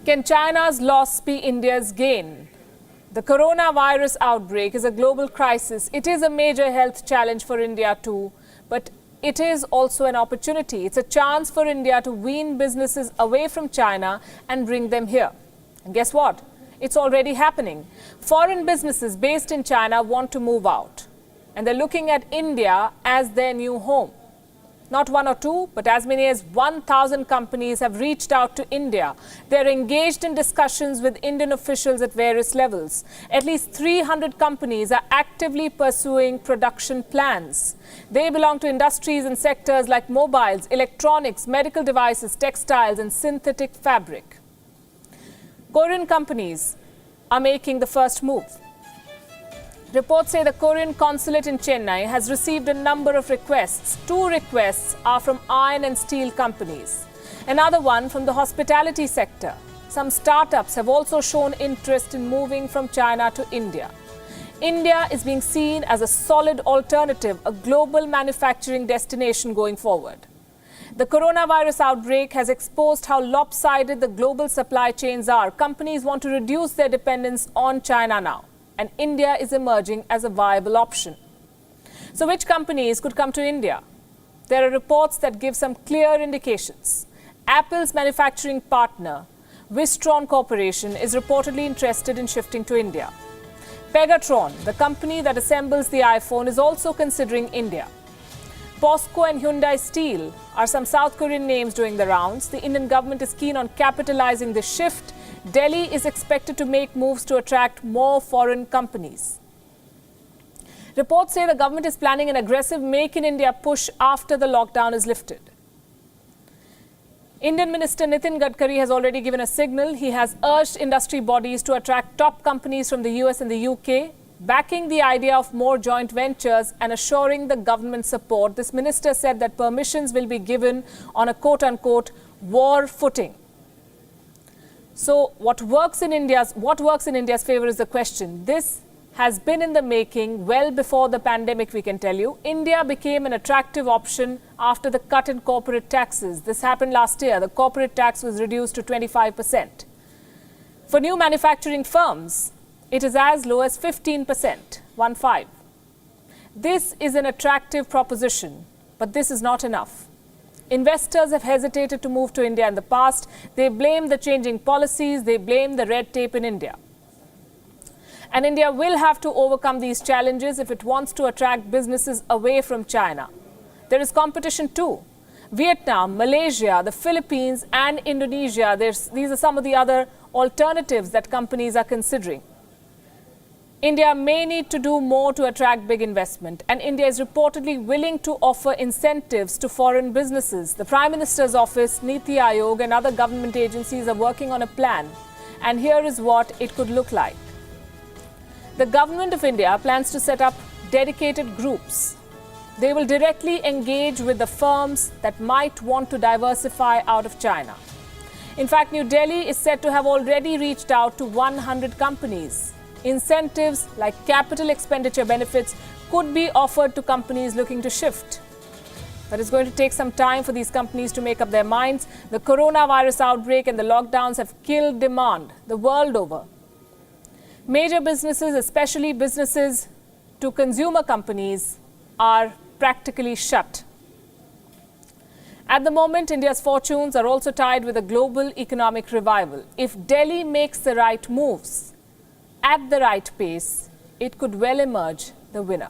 Can China's loss be India's gain? The coronavirus outbreak is a global crisis. It is a major health challenge for India too, but it is also an opportunity. It's a chance for India to wean businesses away from China and bring them here. And guess what? It's already happening. Foreign businesses based in China want to move out, and they're looking at India as their new home. Not one or two, but as many as 1,000 companies have reached out to India. They're engaged in discussions with Indian officials at various levels. At least 300 companies are actively pursuing production plans. They belong to industries and sectors like mobiles, electronics, medical devices, textiles, and synthetic fabric. Korean companies are making the first move. Reports say the Korean consulate in Chennai has received a number of requests. 2 requests are from iron and steel companies. Another one from the hospitality sector. Some startups have also shown interest in moving from China to India. India is being seen as a solid alternative, a global manufacturing destination going forward. The coronavirus outbreak has exposed how lopsided the global supply chains are. Companies want to reduce their dependence on China now, and India is emerging as a viable option. So which companies could come to India? There are reports that give some clear indications. Apple's manufacturing partner, Wistron Corporation, is reportedly interested in shifting to India. Pegatron, the company that assembles the iPhone, is also considering India. POSCO and Hyundai Steel are some South Korean names doing the rounds. The Indian government is keen on capitalizing the shift. Delhi is expected to make moves to attract more foreign companies. Reports say the government is planning an aggressive Make in India push after the lockdown is lifted. Indian Minister Nitin Gadkari has already given a signal. He has urged industry bodies to attract top companies from the US and the UK, backing the idea of more joint ventures and assuring the government support. This minister said that permissions will be given on a quote-unquote war footing. So what works in India's favor is the question. This has been in the making well before the pandemic, we can tell you. India became an attractive option after the cut in corporate taxes. This happened last year. The corporate tax was reduced to 25%. For new manufacturing firms, it is as low as 15%, 1-5. This is an attractive proposition, but this is not enough. Investors have hesitated to move to India in the past. They blame the changing policies. They blame the red tape in India. And India will have to overcome these challenges if it wants to attract businesses away from China. There is competition too. Vietnam, Malaysia, the Philippines and Indonesia, these are some of the other alternatives that companies are considering. India may need to do more to attract big investment, and India is reportedly willing to offer incentives to foreign businesses. The Prime Minister's office, Niti Aayog and other government agencies are working on a plan, and here is what it could look like. The Government of India plans to set up dedicated groups. They will directly engage with the firms that might want to diversify out of China. In fact, New Delhi is said to have already reached out to 100 companies. Incentives like capital expenditure benefits could be offered to companies looking to shift. But it's going to take some time for these companies to make up their minds. The coronavirus outbreak and the lockdowns have killed demand the world over. Major businesses, especially businesses to consumer companies, are practically shut. At the moment, India's fortunes are also tied with a global economic revival. If Delhi makes the right moves at the right pace, it could well emerge the winner.